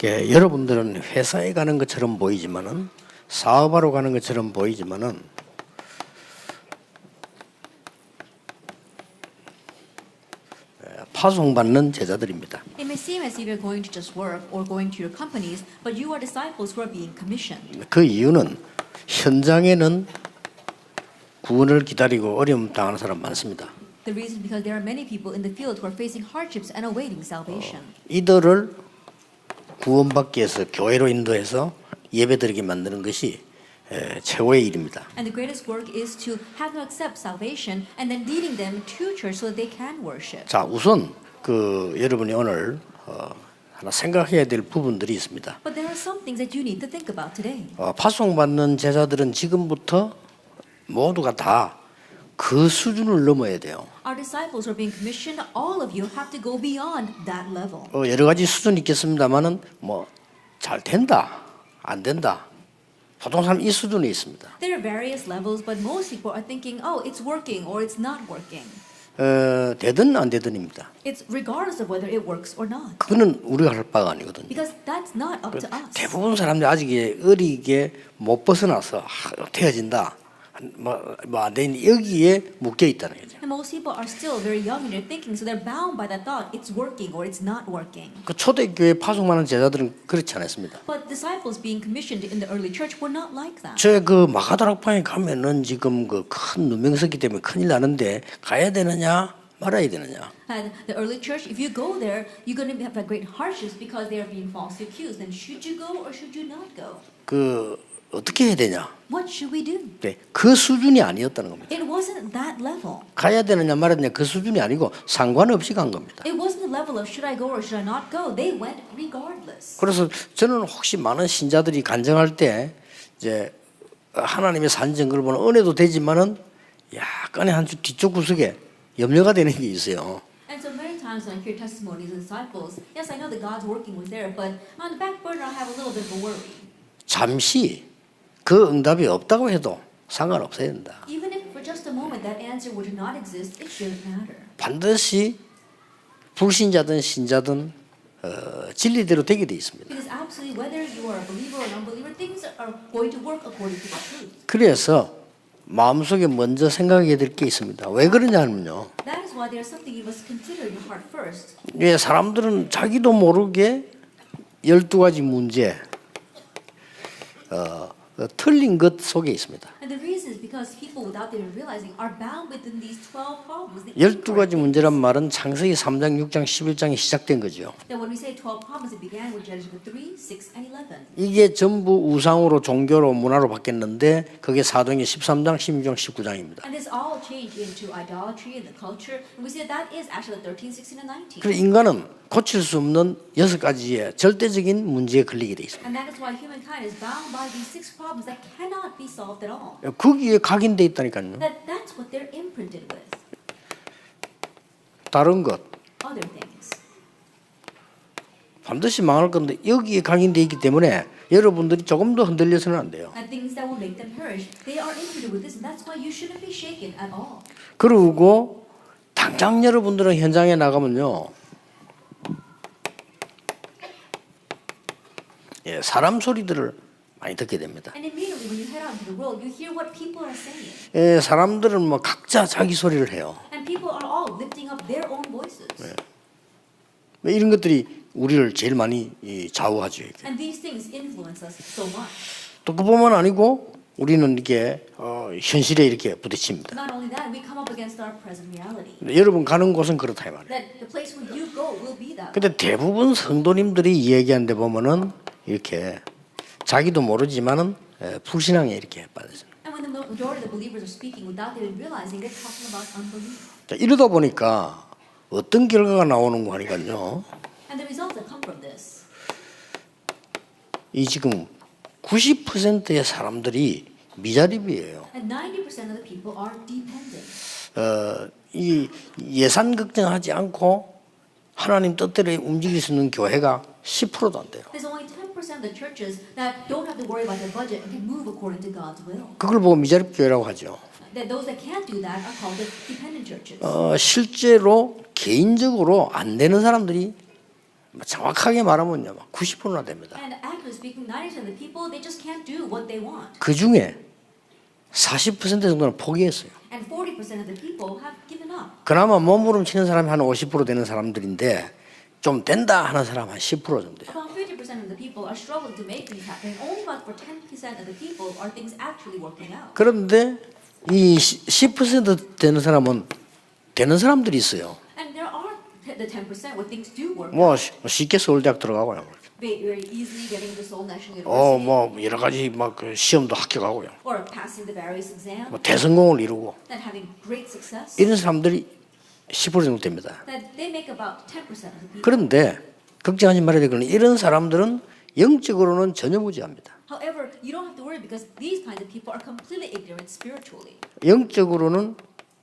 여러분들은 회사에 가는 것처럼 보이지만은 사업하러 가는 것처럼 보이지만은 파송받는 제자들입니다. It may seem as if you're going to just work or going to your companies, but you are disciples who are being commissioned. 그 이유는 현장에는 구원을 기다리고 어려움 당하는 사람 많습니다. The reason is because there are many people in the field who are facing hardships and awaiting salvation. 이들을 구원받기 위해서 교회로 인도해서 예배드리게 만드는 것이 최고의 일입니다. And the greatest work is to have them accept salvation and then leading them to church so that they can worship. 자, 우선 여러분이 오늘 하나 생각해야 될 부분들이 있습니다. But there are some things that you need to think about today. 파송받는 제자들은 지금부터 모두가 다 그 수준을 넘어야 돼요. Our disciples who are being commissioned, all of you have to go beyond that level. 여러 가지 수준이 있겠습니다만은 뭐 잘 된다, 안 된다. 보통 사람 이 수준에 있습니다. There are various levels, but most people are thinking, oh, it's working or it's not working. 되든 안 되든입니다. It's regardless of whether it works or not. 그거는 우리가 할 바가 아니거든요. Because that's not up to us. 대부분 사람들이 아직 어리게 못 벗어나서 어떻게 해진다. 안 되니 여기에 묶여 있다는 거죠. And most people are still very young in their thinking, so they're bound by that thought, it's working or it's not working. 그 초대교회 파송하는 제자들은 그렇지 않았습니다. But disciples being commissioned in the early church were not like that. 저 마가다락방에 가면은 지금 큰 누명서기 때문에 큰일 나는데 가야 되느냐 말아야 되느냐. And the early church, if you go there, you're going to have great hardships because they are being falsely accused. Then should you go or should you not go? 어떻게 해야 되냐? What should we do? 네, 그 수준이 아니었다는 겁니다. It wasn't that level. 가야 되느냐 말아야 되느냐 그 수준이 아니고 상관없이 간 겁니다. It wasn't the level of should I go or should I not go. They went regardless. 그래서 저는 혹시 많은 신자들이 간증할 때 이제 하나님의 산증거를 보는 은혜도 되지만은 약간의 한 뒤쪽 구석에 염려가 되는 게 있어요. And so many times when I hear testimonies of disciples, yes, I know that God's working was there, but on the back burner I have a little bit of a worry. 잠시 그 응답이 없다고 해도 상관없어야 된다. Even if for just a moment that answer were to not exist, it shouldn't matter. 반드시 불신자든 신자든 진리대로 되게 돼 있습니다. Because absolutely, whether you are a believer or an unbeliever, things are going to work according to the truth. 그래서 마음속에 먼저 생각해야 될 게 있습니다. 왜 그러냐면요. That is why there's something you must consider in your heart first. 왜 사람들은 자기도 모르게 12가지 문제 틀린 것 속에 있습니다. And the reason is because people, without their realizing, are bound within these 12 problems. 12가지 문제란 말은 창세기 3장, 6장, 11장에 시작된 거죠. Now, when we say 12 problems, it began with Genesis 3, 6, and 11. 이게 전부 우상으로 종교로 문화로 바뀌었는데 그게 사도행전 13장, 16장, 19장입니다. And this all changed into idolatry and the culture. And we say that is actually 13, 16, and 19. 그래서 인간은 고칠 수 없는 6가지의 절대적인 문제에 걸리게 돼 있습니다. And that is why humankind is bound by these 6 problems that cannot be solved at all. 거기에 각인돼 있다니까요. That's what they're imprinted with. 다른 것 Other things. 반드시 망할 건데 여기에 각인돼 있기 때문에 여러분들이 조금 더 흔들려서는 안 돼요. And things that will make them perish. They are imprinted with this, and that's why you shouldn't be shaken at all. 그리고 당장 여러분들은 현장에 나가면요. 사람 소리들을 많이 듣게 됩니다. And immediately when you head out into the world, you hear what people are saying. 사람들은 각자 자기 소리를 해요. And people are all lifting up their own voices. 이런 것들이 우리를 제일 많이 좌우하죠. And these things influence us so much. 또 그뿐만 아니고 우리는 이렇게 현실에 이렇게 부딪힙니다. Not only that, we come up against our present reality. 여러분 가는 곳은 그렇다 이 말이에요. That the place where you go will be that. 근데 대부분 성도님들이 얘기하는 데 보면은 이렇게 자기도 모르지만은 불신앙에 이렇게 빠져요. And when the majority of the believers are speaking without them realizing, they're talking about unbelief. 자, 이러다 보니까 어떤 결과가 나오는 거 하니까요. And the results that come from this. 이 지금 90%의 사람들이 미자립이에요. And 90% of the people are dependent. 이 예산 걱정하지 않고 하나님 뜻대로 움직일 수 있는 교회가 10%도 안 돼요. There's only 10% of the churches that don't have to worry about their budget and can move according to God's will. 그걸 보고 미자립 교회라고 하죠. That those that can't do that are called the dependent churches. 실제로 개인적으로 안 되는 사람들이 정확하게 말하면요, 90%나 됩니다. And actually speaking, 90% of the people, they just can't do what they want. 그 중에 40% 정도는 포기했어요. And 40% of the people have given up. 그나마 몸부림치는 사람이 한 50% 되는 사람들인데 좀 된다 하는 사람 한 10% 정도예요. About 50% of the people are struggling to make things happen. Only about for 10% of the people are things actually working out. 그런데 이 10% 되는 사람은 되는 사람들이 있어요. And there are the 10% where things do work 뭐 out. 쉽게 서울대학 들어가고요. Very easily getting into Seoul National University. 뭐 여러 가지 막 그 시험도 합격하고요. Or passing the various exams. 뭐 대성공을 이루고 And having great success. 이런 사람들이 10% 정도 됩니다. That they make about 10% of the people. 그런데 걱정하지 말아야 되거는 이런 사람들은 영적으로는 전혀 무지합니다. However, you don't have to worry because these kinds of people are completely ignorant spiritually. 영적으로는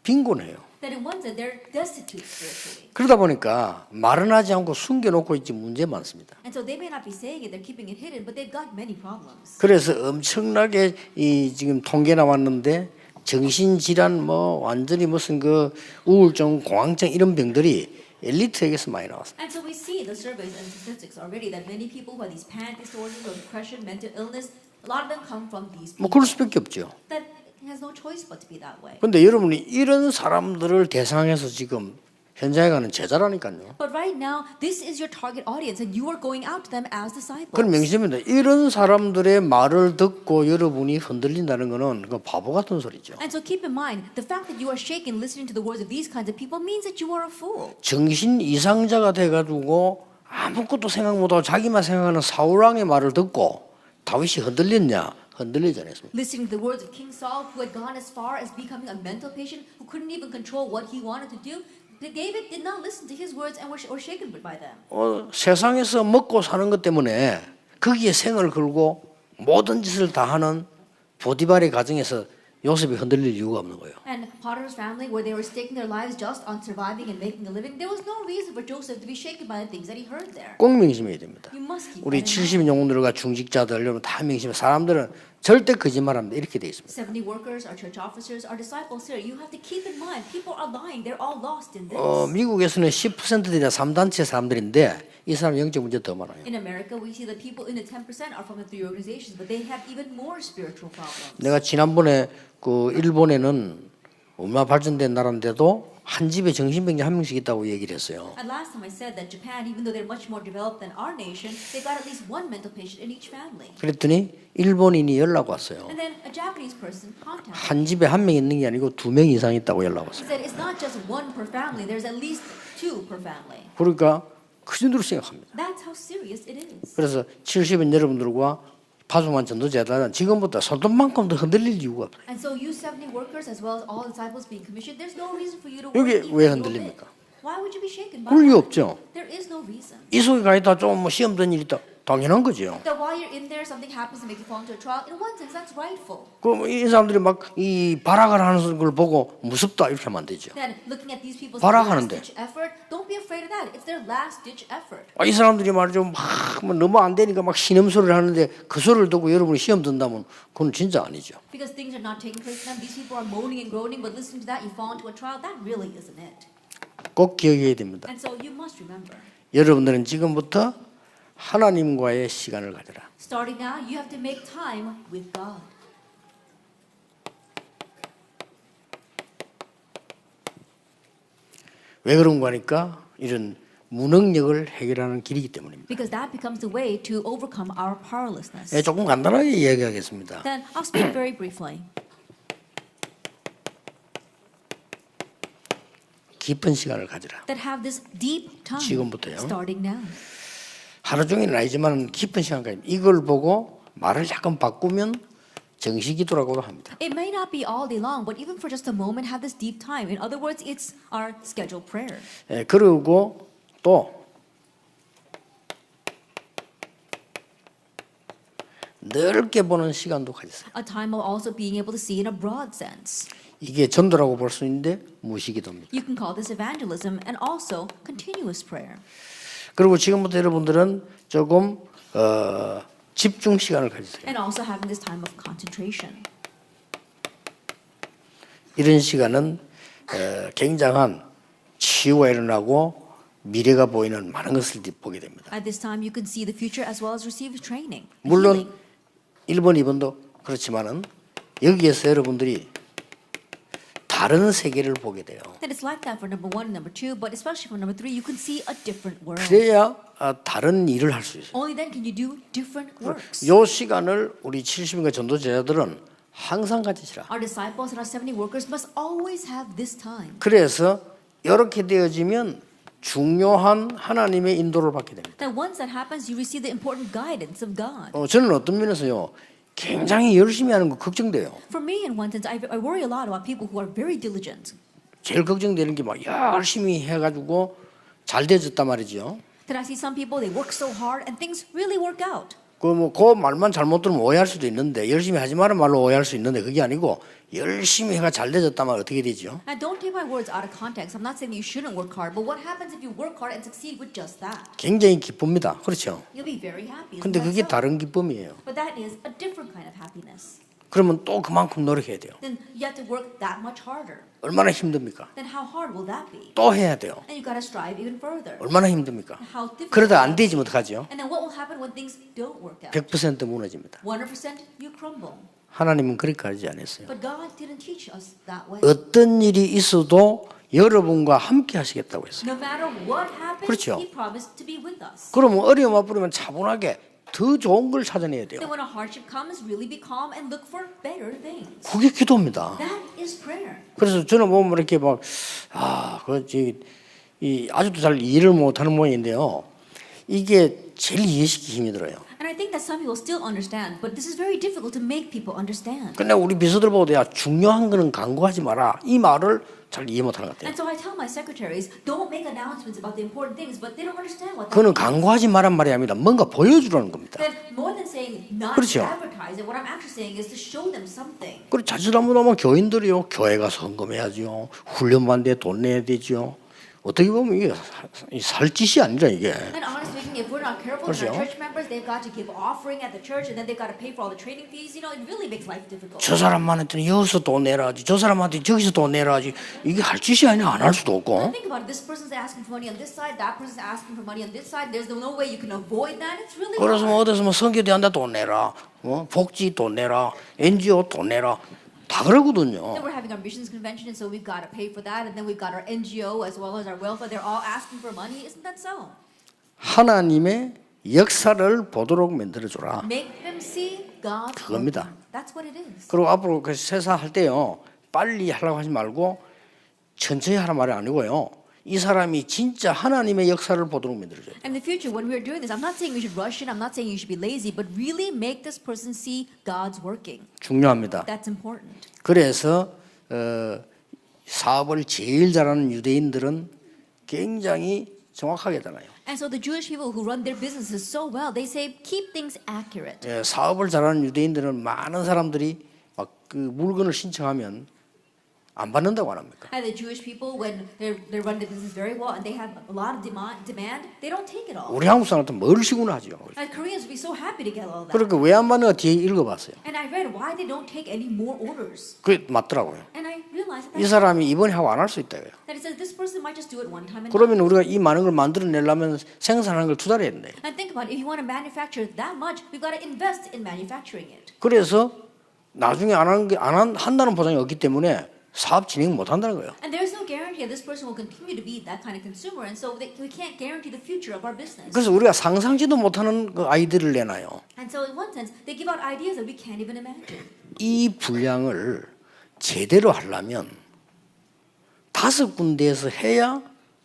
빈곤해요. That in one sense they're destitute spiritually. 그러다 보니까 말은 하지 않고 숨겨놓고 있지 문제 많습니다. And so they may not be saying it, they're keeping it hidden, but they've got many problems. 그래서 엄청나게 이 지금 통계 나왔는데 정신질환 뭐 완전히 무슨 그 우울증, 공황증 이런 병들이 엘리트에게서 많이 나왔습니다. And so we see the surveys and statistics already that many people who have these panic disorders or depression, mental illness, a lot of them come from these 뭐 people. 그럴 수밖에 없죠. That has no choice but to be that way. 그런데 여러분이 이런 사람들을 대상해서 지금 현장에 가는 제자라니까요. But right now, this is your target audience, and you are going out to them as disciples. 그럼 명심입니다. 이런 사람들의 말을 듣고 여러분이 흔들린다는 것은 그 바보 같은 소리죠. And so keep in mind, the fact that you are shaken listening to the words of these kinds of people means that you are a fool. 정신 이상자가 돼가지고 아무것도 생각 못하고 자기만 생각하는 사울왕의 말을 듣고 다윗이 흔들렸냐? 흔들리지 않았습니다. Listening to the words of King Saul, who had gone as far as becoming a mental patient, who couldn't even control what he wanted to do, David did not listen to his words and were shaken by them. 세상에서 먹고 사는 것 때문에 거기에 생을 걸고 모든 짓을 다 하는 보디발의 가정에서 요셉이 흔들릴 이유가 없는 거예요. And Potiphar's family, where they were staking their lives just on surviving and making a living, there was no reason for Joseph to be shaken by the things that he heard there. 꼭 명심해야 됩니다. You must keep 우리 that in mind. 70 영혼들과 중직자들 여러분 다 명심해. 사람들은 절대 거짓말합니다. 이렇게 돼 있습니다. 70 workers, our church officers, our disciples here. You have to keep in mind, people are lying. They're all lost in this. 미국에서는 10%들이나 3단체 사람들인데 이 사람 영적 문제 더 많아요. In America, we see that people in the 10% are from the 3 organizations, but they have even more spiritual problems. 내가 지난번에 그 일본에는 얼마나 발전된 나라인데도 한 집에 정신병자 한 명씩 있다고 얘기를 했어요. And last time I said that Japan, even though they're much more developed than our nation, they've got at least one mental patient in each family. 그랬더니 일본인이 연락 왔어요. And then a Japanese person contacted me. 한 집에 한 명 있는 게 아니고 2명 이상 있다고 연락 왔어요. He said it's not just one per family, there's at least 2 per family. 그러니까 그 정도로 생각합니다. That's how serious it is. 그래서 70인 여러분들과 파수만 전도제단은 지금부터 소돔만큼도 흔들릴 이유가 없어요. And so you 70 workers as well as all disciples being commissioned, there's no reason for you to 여기 worry 왜 even a little 흔들립니까? bit. Why would you be shaken by 그럴 이유 that? 없죠. There is no reason. 이 속에 가 있다 좀 뭐 시험 든 일이 있다. 당연한 거죠. That while you're in there, something happens to make you fall into a trial. In one sense, that's rightful. 이 사람들이 막 이 발악을 하는 걸 보고 무섭다 이렇게 하면 안 되죠. Then looking at these people's 발악하는데. last-ditch effort, don't be afraid of that. It's their last-ditch effort. 이 사람들이 말이죠. 막 뭐 너무 안 되니까 막 신음소리를 하는데 그 소리를 듣고 여러분이 시험 든다면 그건 진짜 아니죠. Because things are not taking place for them. These people are moaning and groaning, but listening to that, you fall into a trial. That really isn't it. 꼭 기억해야 됩니다. And so you must remember. 여러분들은 지금부터 하나님과의 시간을 가져라. Starting now, you have to make time with God. 왜 그런 거니까 이런 무능력을 해결하는 길이기 때문입니다. Because that becomes the way to overcome our powerlessness. 조금 간단하게 이야기하겠습니다. Then I'll speak very briefly. 깊은 시간을 가져라. That have this deep time. 지금부터요. Starting now. 하루 종일은 아니지만 깊은 시간까지 이걸 보고 말을 약간 바꾸면 정시기도라고도 합니다. It may not be all day long, but even for just a moment, have this deep time. In other words, it's our scheduled prayer. 그리고 또 넓게 보는 시간도 가졌어요. A time of also being able to see in a broad sense. 이게 전도라고 볼 수 있는데 무시기도입니다. You can call this evangelism and also continuous prayer. 그리고 지금부터 여러분들은 조금 집중 시간을 가지세요. And also having this time of concentration. 이런 시간은 굉장한 치유가 일어나고 미래가 보이는 많은 것을 보게 됩니다. At this time, you can see the future as well as receive training. 물론 healing. 1번, 2번도 그렇지만은 여기에서 여러분들이 다른 세계를 보게 돼요. That it's like that for number 1 and number 2, but especially for number 3, you can see a different world. 그래야 다른 일을 할 수 있어요. Only then can you do different works. 이 시간을 우리 70인가 전도 제자들은 항상 가지시라. Our disciples and our 70 workers must always have this time. 그래서 이렇게 되어지면 중요한 하나님의 인도를 받게 됩니다. That once that happens, you receive the important guidance of God. 저는 어떤 면에서요 굉장히 열심히 하는 거 걱정돼요. For me, in one sense, I worry a lot about people who are very diligent. 제일 걱정되는 게 막 열심히 해가지고 잘 되어졌단 말이죠. That I see some people, they work so hard and things really work out. 그 말만 잘못 들으면 오해할 수도 있는데 열심히 하지 말은 말로 오해할 수 있는데 그게 아니고 열심히 해가 잘 되어졌다면 어떻게 되죠? Now, don't take my words out of context. I'm not saying you shouldn't work hard, but what happens if you work hard and succeed with just that? 굉장히 기쁩니다. 그렇죠? You'll be very happy. 근데 isn't 그게 that so? 다른 기쁨이에요. But that is a different kind of happiness. 그러면 또 그만큼 노력해야 돼요. Then you have to work that much harder. 얼마나 힘듭니까? Then how hard will that be? 또 해야 돼요. And you got to strive even further. 얼마나 힘듭니까? How difficult. 그러다 안 되지면 어떡하죠? And then what will happen when things don't work out? 100% 무너집니다. 100% you crumble. 하나님은 그렇게 하지 않았어요. But God didn't teach us that way. 어떤 일이 있어도 여러분과 함께 하시겠다고 했어요. No matter what happens, 그렇죠. He promised to be with us. 그러면 어려움 앞으로면 차분하게 더 좋은 걸 찾아내야 돼요. Then when a hardship comes, really be calm and look for better things. 그게 기도입니다. That is prayer. 그래서 저는 보면 이렇게 이 아직도 잘 이해를 못하는 모양인데요. 이게 제일 이해시키기 힘들어요. And I think that some people still understand, but this is very difficult to make people understand. 근데 우리 비서들 보고 야 중요한 거는 강구하지 마라 이 말을 잘 이해 못하는 것 같아요. And so I tell my secretaries, don't make announcements about the important things, but they don't understand what that 그거는 means. 강구하지 마란 말이 아니라 뭔가 보여주라는 겁니다. Then more than saying not 그렇죠. to advertise it, what I'm actually saying is to show them something. 그리고 자칫 잘못하면 교인들이요 교회 가서 헌금해야죠. 훈련받는데 돈 내야 되죠. 어떻게 보면 이게 살짓이 아니라 이게. And honestly speaking, if we're not careful, 그렇죠. our church members, they've got to give offering at the church, and then they've got to pay for all the training fees. You know, it really makes life difficult. 저 사람한테는 여기서 돈 내라지, 저 사람한테 저기서 돈 내라지. 이게 할 짓이 아니라 안 할 수도 And 없고. think about it. This person's asking for money on this side, that person's asking for money on this side. There's no way you can avoid that. It's really 그래서 뭐 hard. 어디서 뭐 선교대한테 돈 내라, 복지 돈 내라, NGO 돈 내라 다 그러거든요. Then we're having our missions convention, and so we've got to pay for that. And then we've got our NGO as well as our welfare. They're all asking for money. Isn't that so? 하나님의 역사를 보도록 만들어줘라. Make them see God's 그겁니다. working. That's what it is. 그리고 앞으로 그 세사할 때요 빨리 하려고 하지 말고 천천히 하란 말이 아니고요. 이 사람이 진짜 하나님의 역사를 보도록 만들어줘요. In the future, when we're doing this, I'm not saying we should rush in. I'm not saying you should be lazy, but really make this person see God's working. 중요합니다. That's important. 그래서 사업을 제일 잘하는 유대인들은 굉장히 정확하게 하잖아요. And so the Jewish people who run their businesses so well, they say keep things accurate. 사업을 잘하는 유대인들은 많은 사람들이 막 그 물건을 신청하면 안 받는다고 안 합니까? And the Jewish people, when they run the business very well and they have a lot of demand, they don't take it all. 우리 한국 사람한테 뭘 시구나 하죠. And Koreans would be so happy to get all that. 그러니까 왜 안 받는가 뒤에 읽어봤어요. And I read why they don't take any more orders. 그게 맞더라고요. And I realized 이 사람이 이번에 하고 안 할 수 있다고요. that it says this person might just do it one time and 그러면 우리가 이 많은 걸 만들어내려면 생산하는 걸 투자를 해야 된대. And think about it, if you want to manufacture that much, we've got to invest in manufacturing it. 그래서 나중에 한다는 보장이 없기 때문에 사업 진행 못 한다는 거예요. And there's no guarantee that this person will continue to be that kind of consumer, and so we can't guarantee the future of our business. 그래서 우리가 상상지도 못하는 그 아이디어를 내놔요. And so in one sense, they give out ideas that we can't even imagine. 이 분량을 제대로 하려면 5군데에서 해야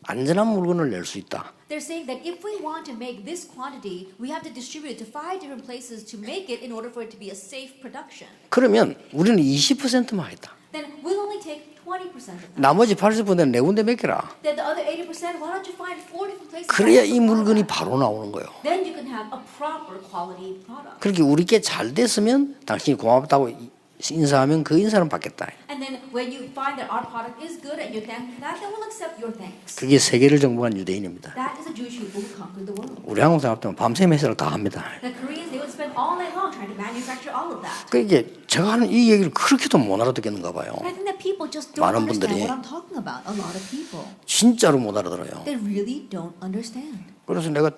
안전한 물건을 낼 수 있다. They're saying that if we want to make this quantity, we have to distribute it to 5 different places to make it in order for it to be a safe production. 그러면 우리는 20%만 하겠다. Then we'll only take 20% of that. 나머지 80%는 네 군데 맡겨라. Then the other 80%, why don't you find 4 different places? 그래야 to 이 supply 물건이 that? 바로 나오는 거예요. Then you can have a proper quality product. 그렇게 우리께 잘 됐으면 당신이 고맙다고 인사하면 그 인사는 받겠다. And then when you find that our product is good and you're thankful for that, then we'll accept your thanks. 그게 세계를 정복한 유대인입니다. That is the Jewish people who conquered the world. 우리 한국 사람들은 밤새 매사를 다 합니다. The Koreans, they would spend all night long trying to manufacture all of that. 그러니까 제가 하는 이 얘기를 그렇게도 못 알아듣겠는가 봐요. And I think that people just don't 많은 understand 분들이. what I'm talking about. A lot of people. 진짜로 못 알아들어요. They really don't understand. 그래서 내가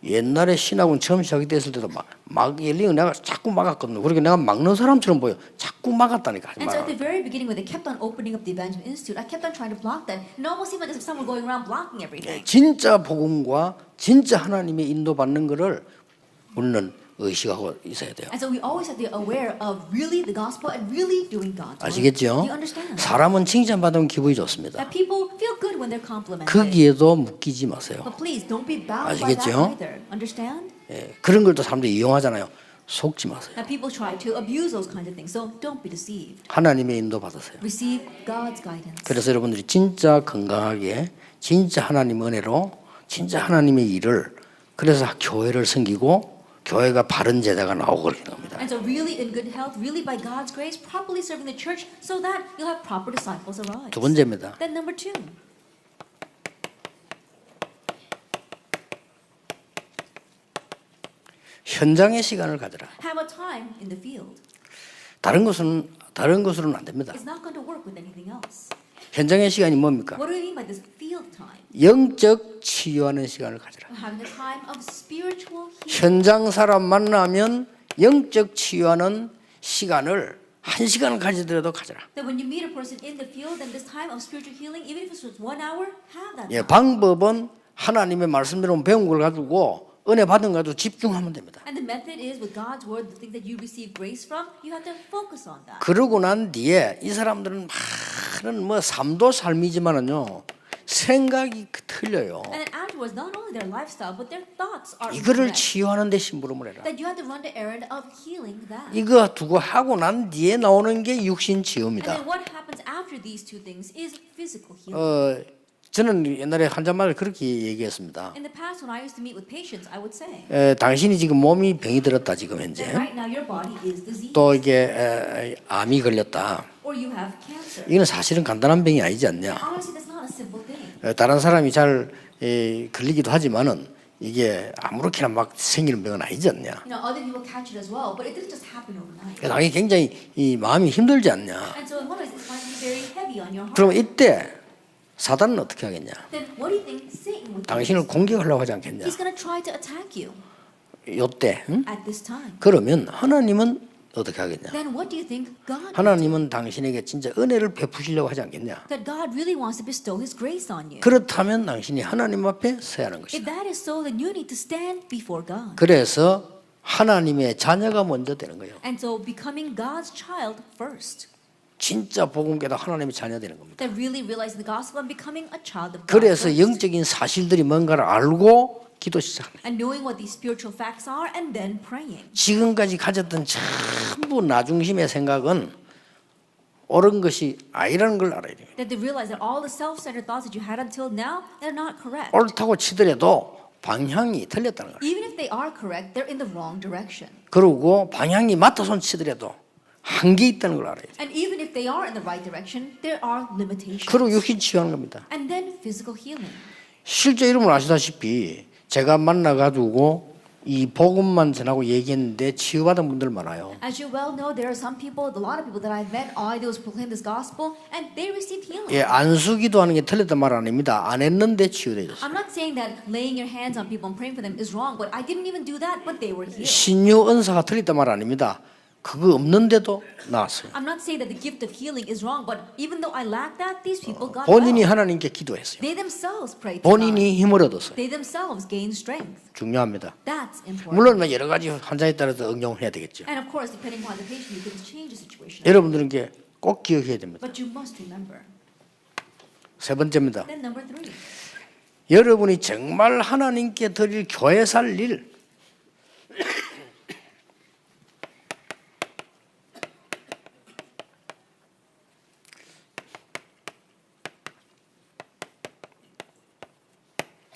옛날에 신학원 처음 시작됐을 때도 막 열리는 내가 자꾸 막았거든요. 그러니까 내가 막는 사람처럼 보여. 자꾸 막았다니까. And so at the very beginning, when they kept on opening up the Evangel Institute, I kept on trying to block that. And it almost seemed like as if someone going around blocking everything. 진짜 복음과 진짜 하나님의 인도받는 거를 우리는 의식하고 있어야 돼요. And so we always have to be aware of really the gospel and really doing God's word. 아시겠죠? Do you understand? 사람은 칭찬받으면 기분이 좋습니다. That people feel good when they're complimented. 거기에도 묶이지 마세요. But please don't be bound by that 아시겠죠? either. Understand? 예, 그런 걸 또 사람들이 이용하잖아요. 속지 마세요. That people try to abuse those kinds of things. So don't be deceived. 하나님의 인도 받으세요. Receive God's guidance. 그래서 여러분들이 진짜 건강하게 진짜 하나님 은혜로 진짜 하나님의 일을 그래서 교회를 섬기고 교회가 바른 제자가 나오고 그러는 겁니다. And so really in good health, really by God's grace, properly serving the church so that you'll have proper disciples arise. 두 번째입니다. Then number 2, 현장의 시간을 가져라. have a time in the field. 다른 것으로는 안 됩니다. It's not going to work with anything else. 현장의 시간이 뭡니까? What do we mean by this field time? 영적 치유하는 시간을 가져라. Having a time of spiritual healing. 현장 사람 만나면 영적 치유하는 시간을 1시간 가지더라도 가져라. That when you meet a person in the field, then this time of spiritual healing, even if it's just 1 hour, have that 예, time. 방법은 하나님의 말씀대로 배운 걸 가지고 은혜 받은 거 가지고 집중하면 됩니다. And the method is with God's word, the thing that you receive grace from, you have to focus on that. 그러고 난 뒤에 이 사람들은 많은 뭐 삶도 삶이지만은요 생각이 틀려요. And then afterwards, not only their lifestyle, but their thoughts are 이거를 incorrect. 치유하는 데 심부름을 해라. That you have to run the errand of healing that. 이거 두고 하고 난 뒤에 나오는 게 육신 And 치유입니다. then what happens after these two things is physical healing. 저는 옛날에 환자마다 그렇게 얘기했습니다. In the past, when I used to meet with patients, I would say 당신이 지금 몸이 병이 들었다 지금 that 현재. right now your body is diseased, 또 이게 암이 걸렸다. or you have cancer. 이건 사실은 간단한 병이 아니지 않냐. Honestly, that's not a simple thing. 다른 사람이 잘 걸리기도 하지만은 이게 아무렇게나 막 생기는 병은 아니지 않냐. You know, other people catch it as well, but it didn't just happen overnight. 당연히 굉장히 이 마음이 힘들지 않냐. And so in one way, it's going to be very heavy on your heart. 그럼 이때 사단은 어떻게 하겠냐? Then what do you think Satan would do? 당신을 공격하려고 하지 않겠냐? He's going to try to attack you 요때 응? at this time. 그러면 하나님은 어떻게 하겠냐? Then what do you think God would do? 하나님은 당신에게 진짜 은혜를 베푸시려고 하지 않겠냐? That God really wants to bestow His grace on you. 그렇다면 당신이 하나님 앞에 서야 하는 If 것이다. that is so, then you need to stand before God. 그래서 하나님의 자녀가 먼저 되는 거예요. And so becoming God's child first. 진짜 복음 깨닫 하나님의 자녀 되는 겁니다. That really realizing the gospel and becoming a child of God. 그래서 first. 영적인 사실들이 뭔가를 알고 기도 시작합니다. And knowing what these spiritual facts are and then praying. 지금까지 가졌던 전부 나중심의 생각은 옳은 것이 아니라는 걸 알아야 돼요. That they realize that all the self-centered thoughts that you had until now, they're not correct. 옳다고 치더라도 방향이 틀렸다는 거예요. Even if they are correct, they're in the wrong direction. 그리고 방향이 맞다손 치더라도 한계 있다는 걸 알아야 돼요. And even if they are in the right direction, there are limitations. 그리고 육신 치유하는 겁니다. And then physical healing. 실제 이름을 아시다시피 제가 만나가지고 이 복음만 전하고 얘기했는데 치유받은 분들 많아요. As you well know, there are some people, a lot of people that I've met, all I do is proclaim this gospel, and they received healing. 예, 안수기도 하는 게 틀렸단 말 아닙니다. 안 했는데 치유되었어요. I'm not saying that laying your hands on people and praying for them is wrong, but I didn't even do that, but they were healed. 신유 은사가 틀렸단 말 아닙니다. 그거 없는데도 나았어요. I'm not saying that the gift of healing is wrong, but even though I lack that, these people got 본인이 well. 하나님께 기도했어요. They themselves prayed to God. 본인이 힘을 얻었어요. They themselves gained strength. 중요합니다. That's important. 물론 여러 가지 환자에 따라서 응용해야 되겠죠. And of course, depending upon the patient, you can change the situation. 여러분들은 게 꼭 기억해야 됩니다. But you must remember. 세 번째입니다. Then number 3. 여러분이 정말 하나님께 드릴 교회 살 일,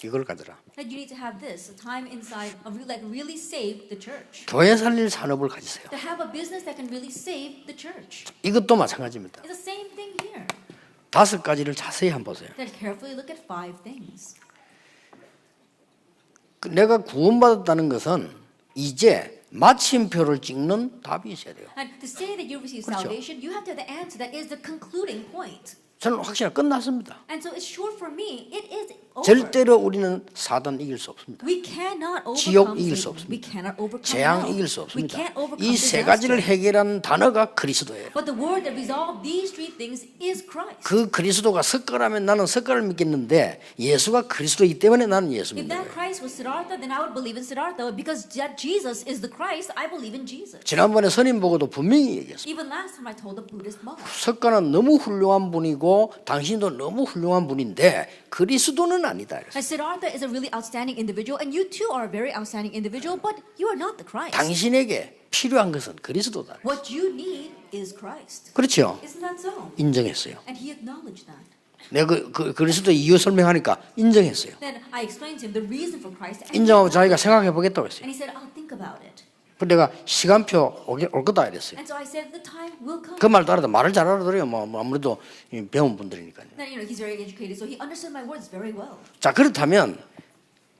이걸 가져라. That you need to have this, a time inside of like really save the church. 교회 살릴 산업을 가지세요. To have a business that can really save the church. 이것도 마찬가지입니다. It's the same thing here. 5가지를 자세히 한번 보세요. Then carefully look at 5 things. 내가 구원받았다는 것은 이제 마침표를 찍는 답이 있어야 돼요. And to say that you receive 그렇죠. salvation, you have to have the answer that is the concluding point. 저는 확실히 끝났습니다. And so it's sure for me, it is over. 절대로 우리는 사단 이길 수 없습니다. We cannot 지옥 overcome 이길 수 Satan. 없습니다. We cannot overcome 재앙 hell. 이길 수 We 없습니다. can't overcome 이 세 가지를 disaster. 해결하는 단어가 그리스도예요. But the word that resolves these three things is Christ. 그 그리스도가 석가라면 나는 석가를 믿겠는데 예수가 그리스도이기 때문에 나는 예수 If 믿는 that 거예요. Christ was Siddhartha, then I would believe in Siddhartha. Because that Jesus is the Christ, I believe in Jesus. 지난번에 선임 보고도 분명히 얘기했습니다. Even last time I told the Buddhist monk. 석가는 너무 훌륭한 분이고 당신도 너무 훌륭한 분인데 그리스도는 아니다. And Siddhartha is a really outstanding individual, and you too are a very outstanding individual, but you are not the Christ. 당신에게 필요한 것은 그리스도다. What you need is Christ. 그렇죠? Isn't that so? 인정했어요. And he acknowledged that. 내가 그리스도 이유 설명하니까 인정했어요. Then I explained to him the reason for Christ, and 인정하고 자기가 생각해 보겠다고 했어요. he said, I'll think about it. 그래서 내가 시간표 올 거다 이랬어요. And so I said, the time will come. 그 말도 알아도 말을 잘 알아들어요. 뭐 아무래도 배운 분들이니까요. Then, he's very educated, so he understood my words very well. 자, 그렇다면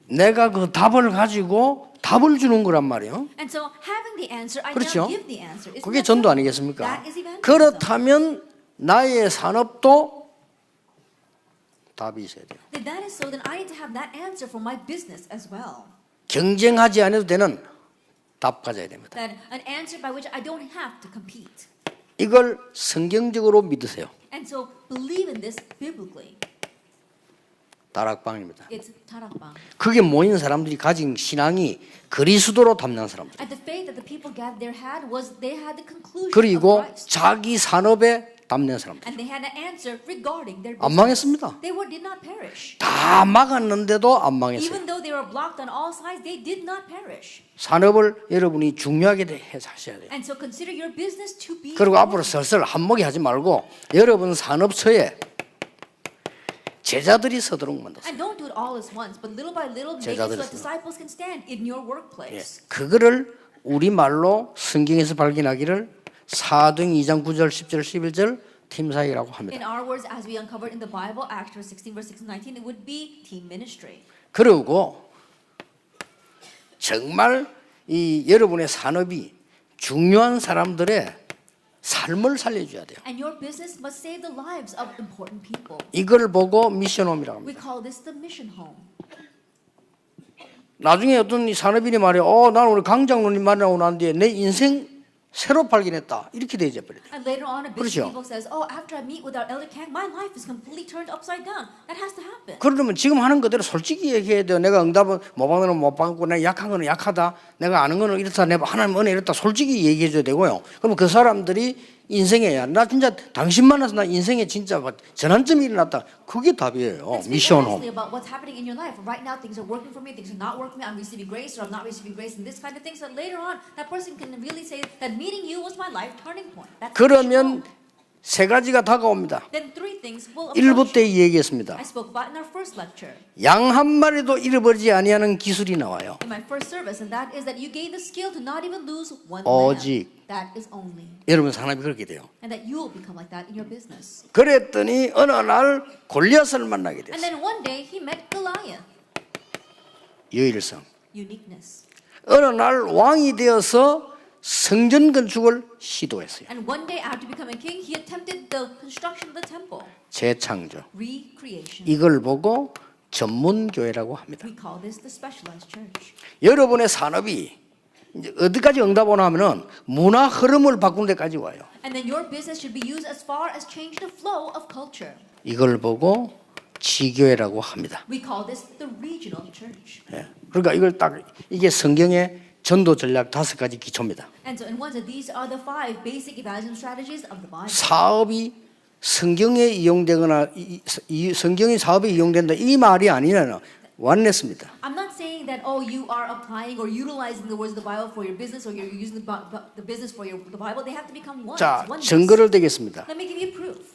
내가 그 답을 가지고 답을 주는 거란 말이에요. And so having the answer, I 그렇죠? now give the answer. Isn't 그게 that 전도 so? 아니겠습니까? That is evangelism. 그렇다면 나의 산업도 답이 있어야 돼요. If that is so, then I need to have that answer for my business as well. 경쟁하지 않아도 되는 답 가져야 됩니다. That an answer by which I don't have to compete. 이걸 성경적으로 믿으세요. And so believe in this biblically. 다락방입니다. It's tarakbang. 그게 모인 사람들이 가진 신앙이 그리스도로 담는 사람들. And the faith that the people gathered there had was they had the conclusion 그리고 of Christ. 자기 산업에 담는 사람들. And they had an answer regarding their 안 business. 망했습니다. They did not perish. 다 막았는데도 안 망했어요. Even though they were blocked on all sides, they did not perish. 산업을 여러분이 중요하게 하셔야 돼요. And so consider your business to be 그리고 앞으로 슬슬 한목이 하지 말고 여러분 산업처에 제자들이 서도록 만들었어요. And don't do it all at once, but little by little make it so that disciples can stand in your workplace. 그거를 우리 말로 성경에서 발견하기를 사도행 2장 9절 10절 11절 팀 사역이라고 합니다. In our words, as we uncovered in the Bible, Acts 16, verse 6 and 19, it would be team ministry. 그리고 정말 이 여러분의 산업이 중요한 사람들의 삶을 살려줘야 돼요. And your business must save the lives of important people. 이걸 보고 미션홈이라고 합니다. We call this the mission home. 나중에 어떤 이 산업인이 말해, 나는 우리 강 장로님 만나고 난 뒤에 내 인생 새로 발견했다. 이렇게 되어져 버려요. And later on, a 그렇죠. bishop says, after I meet with our elder Kang, my life is completely turned upside down. That has to happen. 그러면 지금 하는 그대로 솔직히 얘기해야 돼요. 내가 응답은 못 받는 건 못 받고 내가 약한 거는 약하다. 내가 아는 거는 이렇다. 내가 하나님 은혜 이렇다. 솔직히 얘기해 줘야 되고요. 그러면 그 사람들이 인생에 나 진짜 당신 만나서 나 인생에 진짜 전환점이 일어났다. 그게 답이에요. And speak 미션 홈. honestly about what's happening in your life. Right now, things are working for me. Things are not working for me. I'm receiving grace or I'm not receiving grace, and this kind of thing. So later on, that person can really say that meeting you was my life turning point. That's 그러면 세 가지가 다가옵니다. then three things will 1부 approach. 때 얘기했습니다. I spoke about in our first lecture, 양 한 마리도 잃어버리지 아니하는 기술이 나와요. in my first service, and that is that you gain the skill to not even lose one 오직. lamb. That is only, 여러분 산업이 그렇게 돼요. and that you will become like that in your business. 그랬더니 어느 날 골리앗을 만나게 And 됐어요. then one day he met Goliath. 유일성. Uniqueness. 어느 날 왕이 되어서 성전 건축을 시도했어요. And one day after becoming king, he attempted the construction of the temple, 재창조. recreation. 이걸 보고 전문교회라고 합니다. We call this the specialized church. 여러분의 산업이 이제 어디까지 응답 오나 하면은 문화 흐름을 바꾸는 데까지 와요. And then your business should be used as far as change the flow of culture. 이걸 보고 지교회라고 합니다. We call this the regional church. 예. 그러니까 이걸 딱 이게 성경의 전도 전략 5가지 기초입니다. And so in one, so these are the 5 basic evangelism strategies of the Bible. 사업이 성경에 이용되거나 성경이 사업에 이용된다 이 말이 아니라 완냈습니다. I'm not saying that you are applying or utilizing the words of the Bible for your business or you're using the business for the Bible. They have to become one. 자, Oneness. 증거를 대겠습니다. Let me give you proof.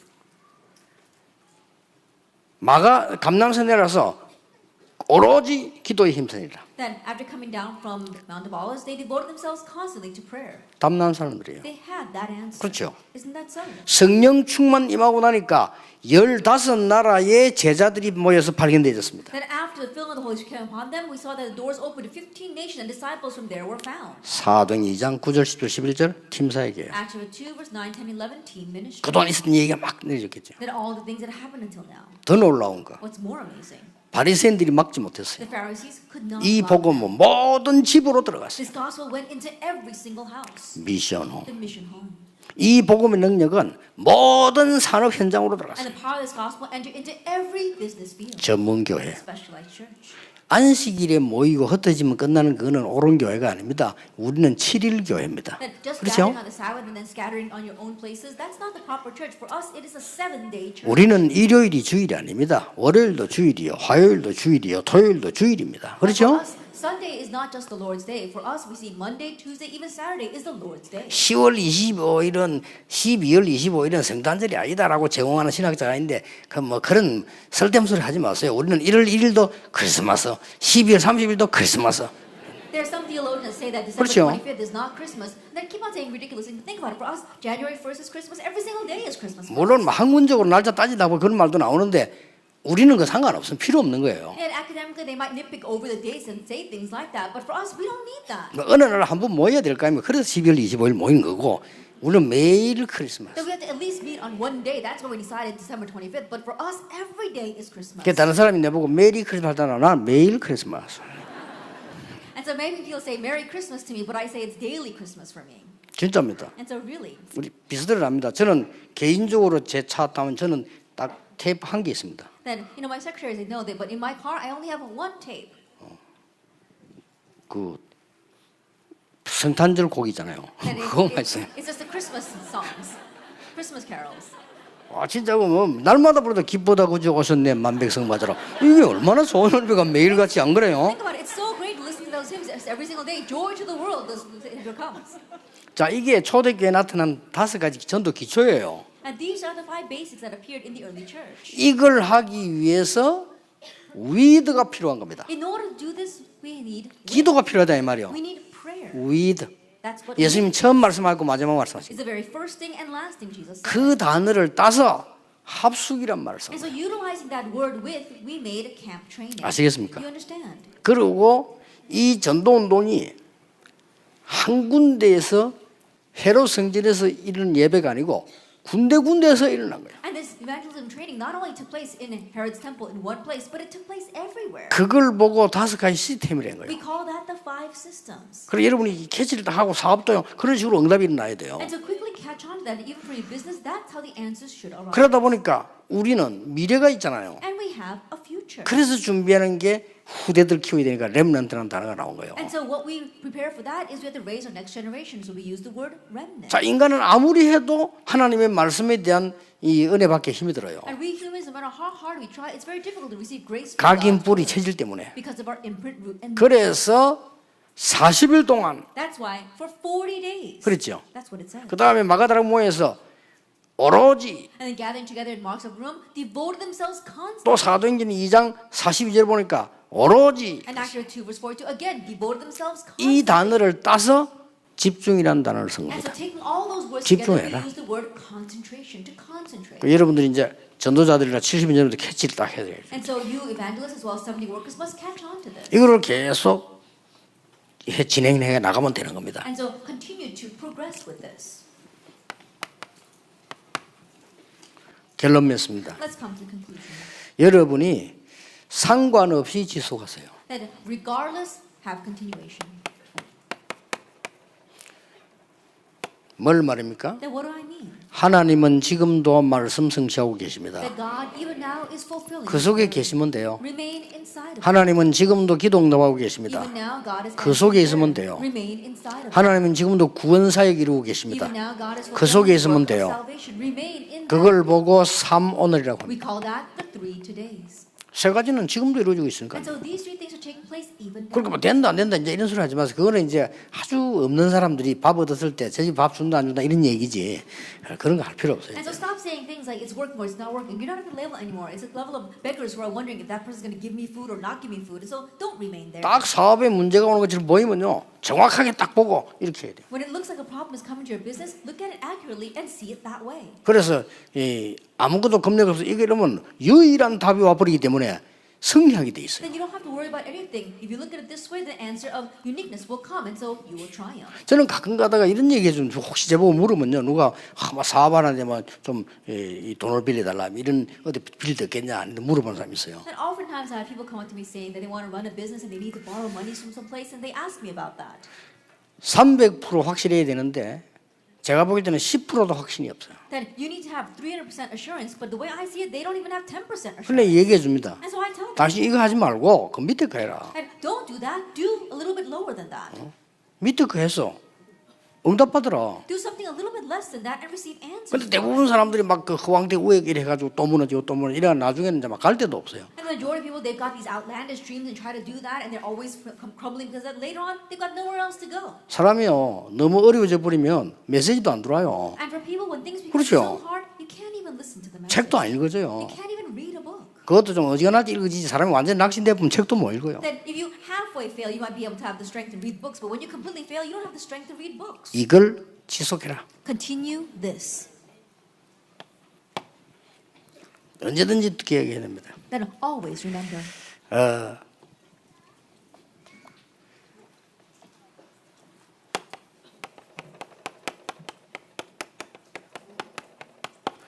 마가 감남산 내려서 오로지 기도에 힘쓰니라. Then after coming down from Mount of Olives, they devoted themselves constantly to prayer. 담난 사람들이에요. They had that answer. 그렇죠. Isn't that so? 성령 충만 임하고 나니까 15나라의 제자들이 모여서 발견되어졌습니다. Then after after the filling of the Holy Spirit came upon them, we saw that the doors opened to 15 nations and disciples from there were found. 사도행 2장 9절 10절 11절 팀사 얘기예요. Acts chapter 2, verse 9, 10, 11, team ministry. 그동안 있었던 얘기가 막 내려졌겠죠. That all the things that happened until now. 더 놀라운 거. What's more amazing, 바리새인들이 막지 못했어요. the Pharisees could not 이 block 복음은 모든 집으로 들어갔어요. This gospel went into every single house, 미션홈. the mission home. 이 복음의 능력은 모든 산업 현장으로 And 들어갔어요. the power of this gospel entered into every business field, 전문 교회. specialized church. 안식일에 모이고 흩어지면 끝나는 그거는 옳은 교회가 아닙니다. 우리는 7일 교회입니다. That just 그렇죠? gathering on the Sabbath and then scattering on your own places, that's not the proper church. For us, it is a 7-day church. 우리는 일요일이 주일이 아닙니다. 월요일도 주일이요, 화요일도 주일이요, 토요일도 주일입니다. For 그렇죠? us, Sunday is not just the Lord's day. For us, we see Monday, Tuesday, even Saturday is the Lord's day. 10월 25일은 12월 25일은 성탄절이 아니다라고 제공하는 신학자가 있는데 그 뭐 그런 쓸데없는 소리 하지 마세요. 우리는 1월 1일도 크리스마스, 12월 30일도 크리스마스. There are some theologians that say that December 그렇죠. 25th is not Christmas. And they keep on saying ridiculous things. Think about it. For us, January 1st is Christmas. Every single day is Christmas. 물론 뭐 학문적으로 날짜 따지다 보면 그런 말도 나오는데 우리는 그 상관없으면 필요 없는 거예요. And academically, they might nitpick over the dates and say things like that. But for us, we don't need that. 뭐 어느 날 한번 모여야 될까 하면 그래서 12월 25일 모인 거고 우리는 매일 크리스마스. So we have to at least meet on one day. That's why we decided December 25th. But for us, every day is Christmas. 그 다른 사람이 내보고 메리 크리스마스 하잖아. 난 매일 크리스마스. And so maybe people say Merry Christmas to me, but I say it's daily Christmas for me. 진짜입니다. And so really, 우리 비슷들 합니다. 저는 개인적으로 제 차 타면 저는 딱 테이프 한 개 있습니다. then my secretary said no, but in my car I only have one tape. 그 성탄절 곡이잖아요. And 그거만 있어요. it's just the Christmas songs, Christmas carols. 와 진짜 뭐 날마다 부르다 기쁘다 구주 오셨네 만백성 맞으라. 이게 얼마나 좋은 노래가 매일같이 안 그래요? Think about it. It's so great to listen to those hymns every single day. Joy to the world. This comes. 자 이게 초대교회에 나타난 5가지 전도 기초예요. And these are the 5 basics that appeared in the early church. 이걸 하기 위해서 위드가 필요한 겁니다. In order to do this, we need 기도가 필요하다 이 말이요. we need prayer. 위드. That's what 예수님 처음 말씀하고 마지막 말씀하시고 is the very first thing and last thing Jesus said. 그 단어를 따서 합숙이란 말을 써. And so utilizing that word with, we made a camp training. 아시겠습니까? You understand? 그리고 이 전도 운동이 한 군데에서 헤롯 성전에서 이런 예배가 아니고 군데군데에서 일어난 거예요. And this evangelism training not only took place in Herod's temple in one place, but it took place everywhere. 그걸 보고 5가지 시스템이라는 We 거예요. call that the 5 systems. 그리고 여러분이 캐치를 다 하고 사업도요. 그런 식으로 응답이 일어나야 돼요. And to quickly catch on to that, even for your business, that's how the answers should arrive. 그러다 보니까 우리는 미래가 있잖아요. And we have a future. 그래서 준비하는 게 후대들 키워야 되니까 렘넌트라는 단어가 나온 거예요. And so what we prepare for that is we have to raise our next generation. So we use the word remnant. 자, 인간은 아무리 해도 하나님의 말씀에 대한 이 은혜 받기 힘이 들어요. And we humans, no matter how hard we try, it's very difficult to receive grace from 각인 God 뿌리 체질 때문에. because of our imprint root. And 그래서 40일 동안 that's why for 40 days. 그랬죠. That's what it says. 그 다음에 마가다락 모여서 오로지 And then gathering together in Mark's upper room, devoted themselves constantly. 또 사도행전 2장 42절 보니까 오로지 And Acts 2 verse 42 again, devoted themselves 이 constantly. 단어를 따서 집중이라는 단어를 쓴 And so 겁니다. taking all those words together, we 집중해라. use the word concentration to concentrate. 여러분들이 이제 전도자들이나 70인 여러분들 캐치를 딱 해야 돼요. And so you evangelists as well as 70 workers must catch on to this. 이거를 계속 진행해 나가면 되는 겁니다. And so continue to progress with this. 결론 맺습니다. Let's come to the conclusion. 여러분이 상관없이 지속하세요. That regardless, have continuation. 뭘 말입니까? Then what do I mean? 하나님은 지금도 말씀 성취하고 계십니다. That God even now is fulfilling. 그 속에 계시면 돼요. Remain inside of 하나님은 지금도 기도 응답하고 계십니다. Even now, God is 그 속에 answering 있으면 prayer. 돼요. Remain inside of 하나님은 지금도 구원 사역 이루고 계십니다. Even now, God is 그 속에 fulfilling the 있으면 work of 돼요. salvation. Remain in that. 그걸 보고 삼 오늘이라고 We 합니다. call that the 3 todays. 세 가지는 지금도 이루어지고 있으니까. And so these 3 things are taking place even now. 그러니까 뭐 된다 안 된다 이제 이런 소리 하지 마세요. 그거는 이제 아주 없는 사람들이 밥 얻었을 때 제 집 밥 준다 안 준다 이런 얘기지. 그런 거 할 필요 없어요. And so stop saying things like it's working or it's not working. You're not at the level anymore. It's a level of beggars who are wondering if that person's going to give me food or not give me food. And so don't remain there. 딱 사업에 문제가 오는 것처럼 보이면요 정확하게 딱 보고 이렇게 해야 돼요. When it looks like a problem is coming to your business, look at it accurately and see it that way. 그래서 이 아무것도 겁내가 없어 이게 이러면 유일한 답이 와버리기 때문에 승리하게 돼 있어요. Then you don't have to worry about anything. If you look at it this way, the answer of uniqueness will come, and so you will triumph. 저는 가끔 가다가 이런 얘기 좀 혹시 제보고 물으면요, 누가 막 사업하는데 좀 이 돈을 빌려달라 이런 어디 빌릴 데 있겠냐 물어보는 사람이 있어요. And oftentimes I have people come up to me saying that they want to run a business and they need to borrow money from someplace, and they ask me about that. 300% 확실해야 되는데 제가 보기 때는 10%도 확신이 없어요. Then you need to have 300% assurance, but the way I see it, they don't even have 10% assurance. 근데 얘기해 줍니다. And so I tell them, 당신 이거 하지 말고 그 밑에 거 해라. and don't do that. Do a little bit lower than that. 밑에 거 해서 응답받으라. Do something a little bit less than that and receive answers. 근데 대부분 사람들이 막 그 허황되 우액 이래 가지고 또 무너지고 또 무너지고 이래 나중에는 이제 막 갈 데도 없어요. And the majority of people, they've got these outlandish dreams and try to do that, and they're always crumbling because that later on they've got nowhere else to go. 사람이요 너무 어려워져 버리면 메시지도 안 들어와요. And for people, when things become 그렇죠. so hard, you can't even listen to the message. 책도 안 읽어져요. You can't even read a book. 그것도 좀 어지간하게 읽어지지 사람이 완전 낙심돼 보면 책도 못 읽어요. Then if you halfway fail, you might be able to have the strength to read books, but when you completely fail, you don't have the strength to read books. 이걸 지속해라. Continue this. 언제든지 기억해야 됩니다. Then always remember.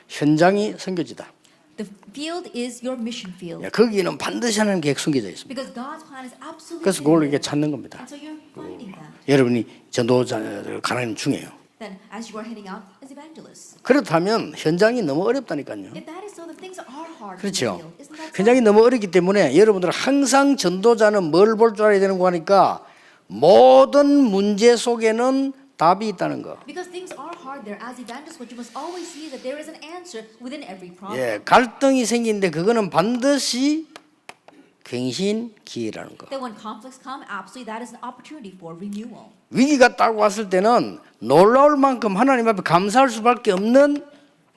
현장이 선교지다. The field is your mission field. 거기는 반드시 하나님 계획 숨겨져 있습니다. Because God's plan is absolutely 그래서 그걸 이렇게 there. 찾는 겁니다. And so you're finding that. 여러분이 전도자를 가는 중이에요. Then as you are heading out as evangelists. 그렇다면 현장이 너무 어렵다니까요. If that is so, the things are hard 그렇죠. to deal. Isn't that so? 현장이 너무 어렵기 때문에 여러분들은 항상 전도자는 뭘 볼 줄 알아야 되는 거 하니까 모든 문제 속에는 답이 있다는 거. Because things are hard there as evangelists, but you must always see that there is an answer within every problem. 예, 갈등이 생기는데 그거는 반드시 갱신 기회라는 거. That when conflicts come, absolutely that is an opportunity for renewal. 위기가 딱 왔을 때는 놀라울 만큼 하나님 앞에 감사할 수밖에 없는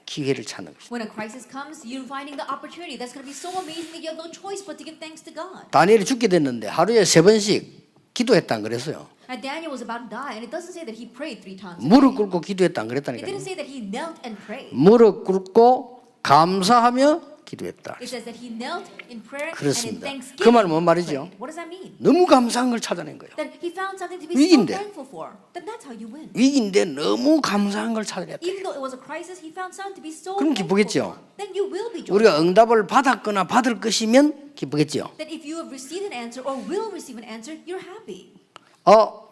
기회를 찾는 것이죠. When a crisis comes, you're finding the opportunity. That's going to be so amazing that you have no choice but to give thanks to God. 다니엘이 죽게 됐는데 하루에 3번씩 기도했다 그랬어요. And Daniel was about to die, and it doesn't say that he prayed 3 times. 무릎 꿇고 기도했다 It 그랬다니까요. didn't say that he knelt and prayed. 무릎 꿇고 감사하며 기도했다. It says that he knelt in prayer and in 그렇습니다. thanksgiving. 그 말은 뭔 말이죠? prayed. What does that mean? 너무 감사한 걸 찾아낸 거예요. That he found something to be 위기인데. so thankful for. Then that's how you win. 위기인데 너무 감사한 걸 찾아냈다. Even though it was a crisis, he found something to be so 그럼 thankful 기쁘겠죠? for. Then you will be joyful. 우리가 응답을 받았거나 받을 것이면 기쁘겠죠. That if you have received an answer or will receive an answer, you're happy.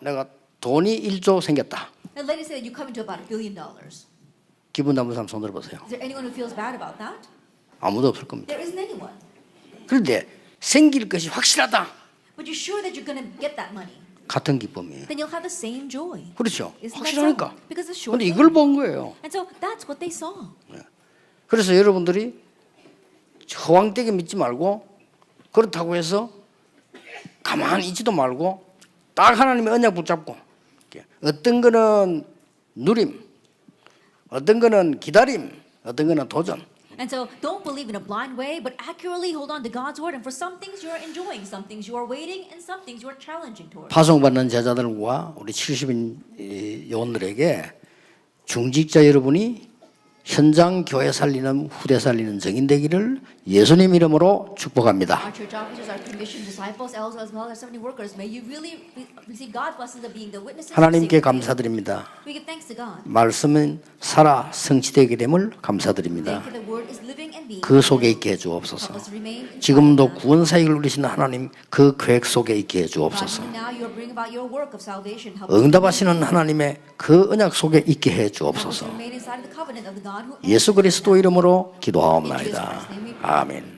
내가 돈이 1조 생겼다. And let us say that you come into about $1 billion. 기분 나쁜 사람 손 들어보세요. Is there anyone who feels bad about that? 아무도 없을 겁니다. There isn't anyone. 그런데 생길 것이 확실하다. But you're sure that you're going to get that money. 같은 기쁨이에요. Then you'll have the same joy. 그렇죠. Isn't that 확실하니까. so? Because it's sure. 근데 이걸 본 거예요. And so that's what they saw. 그래서 여러분들이 허황되게 믿지 말고 그렇다고 해서 가만히 있지도 말고 딱 하나님의 언약 붙잡고 어떤 거는 누림, 어떤 거는 기다림, 어떤 거는 도전. And so don't believe in a blind way, but accurately hold on to God's word. And for some things you are enjoying, some things you are waiting, and some things you are challenging towards. 파송받는 제자들과 우리 70인 요원들에게 중직자 여러분이 현장 교회 살리는 후대 살리는 증인 되기를 예수님 이름으로 축복합니다. Our church officers, our commissioned disciples, as well as 70 workers, may you really receive God's blessings of being the witnesses. 하나님께 감사드립니다. We give thanks to God. 말씀은 살아 성취되게 됨을 감사드립니다. Thank you that the word is living and being. 그 속에 있게 해 Help 주옵소서. us remain in 지금도 구원 사역을 누리시는 하나님 그 계획 속에 있게 해 주옵소서. God, now you are bringing about your work of salvation. Help us 응답하시는 하나님의 그 언약 속에 있게 해 help us 주옵소서. remain inside of the covenant of the God who 예수 그리스도 이름으로 기도하옵나이다. 아멘.